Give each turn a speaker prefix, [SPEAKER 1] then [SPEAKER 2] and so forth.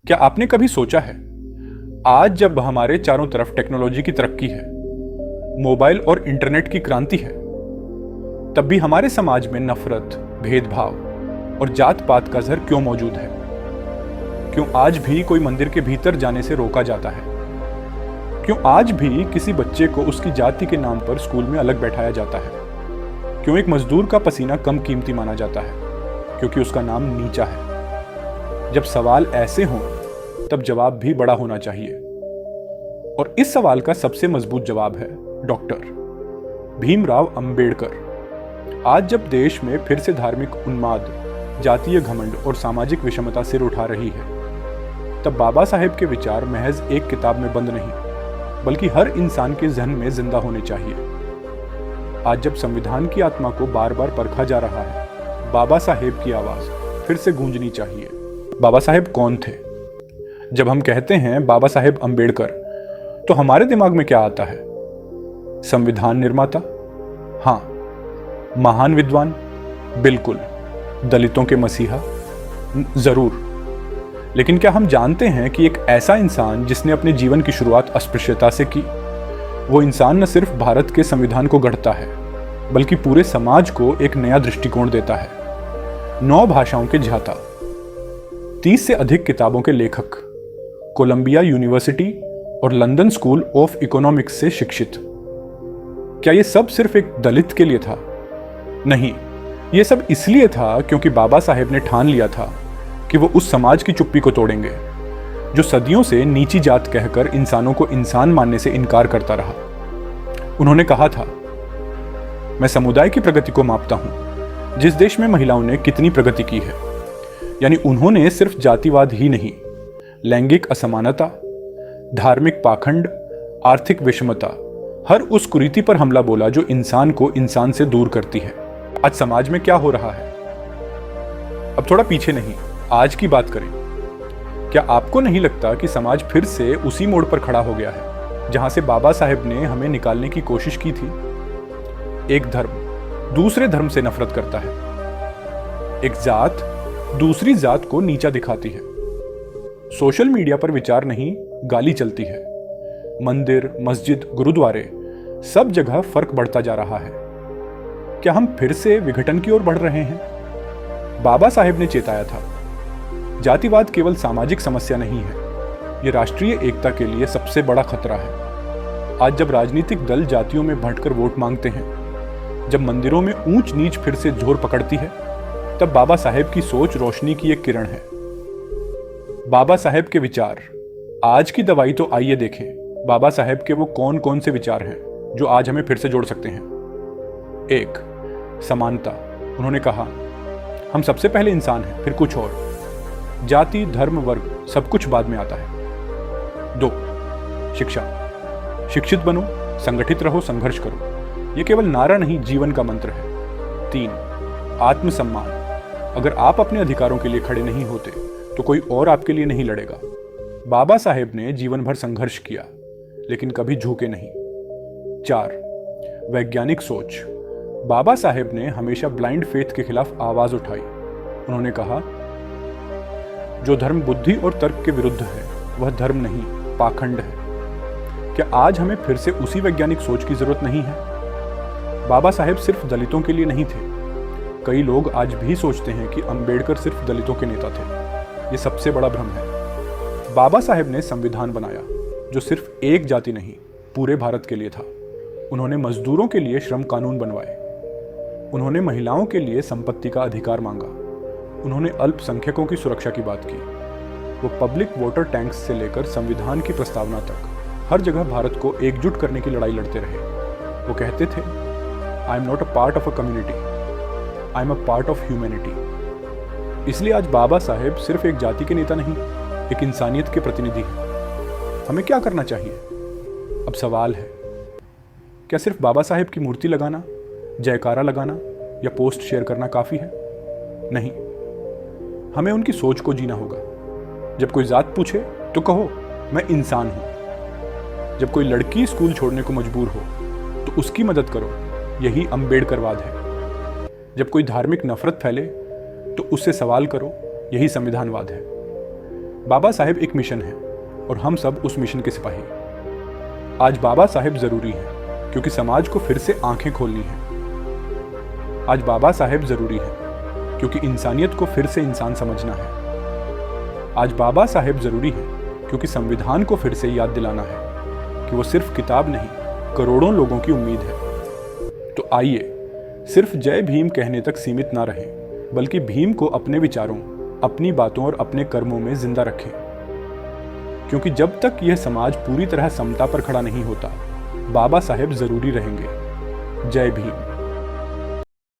[SPEAKER 1] क्या आपने कभी सोचा है, आज जब हमारे चारों तरफ टेक्नोलॉजी की तरक्की है, मोबाइल और इंटरनेट की क्रांति है, तब भी हमारे समाज में नफरत, भेदभाव और जात पात का जहर क्यों मौजूद है? क्यों आज भी कोई मंदिर के भीतर जाने से रोका जाता है? क्यों आज भी किसी बच्चे को उसकी जाति के नाम पर स्कूल में अलग बैठाया जाता है? क्यों एक मजदूर का पसीना कम कीमती माना जाता है क्योंकि उसका नाम नीचा है? जब सवाल ऐसे हों तब जवाब भी बड़ा होना चाहिए, और इस सवाल का सबसे मजबूत जवाब है डॉक्टर भीमराव अंबेडकर। आज जब देश में फिर से धार्मिक उन्माद, जातीय घमंड और सामाजिक विषमता सिर उठा रही है, तब बाबा साहेब के विचार महज एक किताब में बंद नहीं, बल्कि हर इंसान के जहन में जिंदा होने चाहिए। आज जब संविधान की आत्मा को बार बार परखा जा रहा है, बाबा साहेब की आवाज फिर से गूंजनी चाहिए। बाबा साहेब कौन थे? जब हम कहते हैं बाबा साहेब अंबेडकर, तो हमारे दिमाग में क्या आता है? संविधान निर्माता? हाँ। महान विद्वान? बिल्कुल। दलितों के मसीहा? जरूर। लेकिन क्या हम जानते हैं कि एक ऐसा इंसान जिसने अपने जीवन की शुरुआत अस्पृश्यता से की, वो इंसान न सिर्फ भारत के संविधान को गढ़ता है, बल्कि पूरे समाज को एक नया दृष्टिकोण देता है। 9 भाषाओं के झाता, 30 से अधिक किताबों के लेखक, कोलंबिया यूनिवर्सिटी और लंदन स्कूल ऑफ इकोनॉमिक्स से शिक्षित। क्या ये सब सिर्फ एक दलित के लिए था? नहीं, ये सब इसलिए था क्योंकि बाबा साहेब ने ठान लिया था कि वो उस समाज की चुप्पी को तोड़ेंगे जो सदियों से नीची जात कहकर इंसानों को इंसान मानने से इनकार करता रहा। उन्होंने कहा था, मैं समुदाय की प्रगति को मापता हूं जिस देश में महिलाओं ने कितनी प्रगति की है। यानी उन्होंने सिर्फ जातिवाद ही नहीं, लैंगिक असमानता, धार्मिक पाखंड, आर्थिक विषमता, हर उस कुरीति पर हमला बोला जो इंसान को इंसान से दूर करती है। आज समाज में क्या हो रहा है? अब थोड़ा पीछे नहीं, आज की बात करें। क्या आपको नहीं लगता कि समाज फिर से उसी मोड़ पर खड़ा हो गया है जहां से बाबा साहेब ने हमें निकालने की कोशिश की थी? एक धर्म दूसरे धर्म से नफरत करता है, एक जात दूसरी जात को नीचा दिखाती है। सोशल मीडिया पर विचार नहीं, गाली चलती है। मंदिर, मस्जिद, गुरुद्वारे, सब जगह फर्क बढ़ता जा रहा है। क्या हम फिर से विघटन की ओर बढ़ रहे हैं? बाबा साहेब ने चेताया था, जातिवाद केवल सामाजिक समस्या नहीं है, यह राष्ट्रीय एकता के लिए सबसे बड़ा खतरा है। आज जब राजनीतिक दल जातियों में बांटकर वोट मांगते हैं, जब मंदिरों में ऊंच नीच फिर से जोर पकड़ती है, तब बाबा साहेब की सोच रोशनी की एक किरण है। बाबा साहेब के विचार आज की दवाई। तो आइए देखें बाबा साहेब के वो कौन कौन से विचार हैं जो आज हमें फिर से जोड़ सकते हैं। 1. समानता। उन्होंने कहा, हम सबसे पहले इंसान हैं, फिर कुछ और। जाति, धर्म, वर्ग सब कुछ बाद में आता है। 2. शिक्षा। शिक्षित बनो, संगठित रहो, संघर्ष करो। ये केवल नारा नहीं, जीवन का मंत्र है। 3. आत्मसम्मान। अगर आप अपने अधिकारों के लिए खड़े नहीं होते तो कोई और आपके लिए नहीं लड़ेगा। बाबा साहेब ने जीवन भर संघर्ष किया, लेकिन कभी झुके नहीं। 4. वैज्ञानिक सोच। बाबा साहेब ने हमेशा ब्लाइंड फेथ के खिलाफ आवाज उठाई। उन्होंने कहा, जो धर्म बुद्धि और तर्क के विरुद्ध है वह धर्म नहीं, पाखंड है। क्या आज हमें फिर से उसी वैज्ञानिक सोच की जरूरत नहीं है? बाबा साहेब सिर्फ दलितों के लिए नहीं थे। कई लोग आज भी सोचते हैं कि अंबेडकर सिर्फ दलितों के नेता थे। ये सबसे बड़ा भ्रम है। बाबा साहेब ने संविधान बनाया जो सिर्फ एक जाति नहीं, पूरे भारत के लिए था। उन्होंने मजदूरों के लिए श्रम कानून बनवाए। उन्होंने महिलाओं के लिए संपत्ति का अधिकार मांगा। उन्होंने अल्पसंख्यकों की सुरक्षा की बात की। वो पब्लिक वाटर टैंक्स से लेकर संविधान की प्रस्तावना तक हर जगह भारत को एकजुट करने की लड़ाई लड़ते रहे। वो कहते थे, I am not a part of a community, I am a part of humanity. इसलिए आज बाबा साहेब सिर्फ एक जाति के नेता नहीं, एक इंसानियत के प्रतिनिधि हैं। हमें क्या करना चाहिए? अब सवाल है, क्या सिर्फ बाबा साहेब की मूर्ति लगाना, जयकारा लगाना या पोस्ट शेयर करना काफी है? नहीं, हमें उनकी सोच को जीना होगा। जब कोई जात पूछे तो कहो, मैं इंसान हूं। जब कोई लड़की स्कूल छोड़ने को मजबूर हो तो उसकी मदद करो, यही अंबेडकरवाद है। जब कोई धार्मिक नफरत फैले तो उससे सवाल करो, यही संविधानवाद है। बाबा साहेब एक मिशन है और हम सब उस मिशन के सिपाही। आज बाबा साहेब जरूरी है क्योंकि समाज को फिर से आंखें खोलनी है। आज बाबा साहेब जरूरी है क्योंकि इंसानियत को फिर से इंसान समझना है। आज बाबा साहेब जरूरी है क्योंकि संविधान को फिर से याद दिलाना है कि वो सिर्फ किताब नहीं, करोड़ों लोगों की उम्मीद है। तो आइए सिर्फ जय भीम कहने तक सीमित ना रहें, बल्कि भीम को अपने विचारों, अपनी बातों और अपने कर्मों में जिंदा रखें। क्योंकि जब तक यह समाज पूरी तरह समता पर खड़ा नहीं होता, बाबा साहेब जरूरी रहेंगे। जय भीम।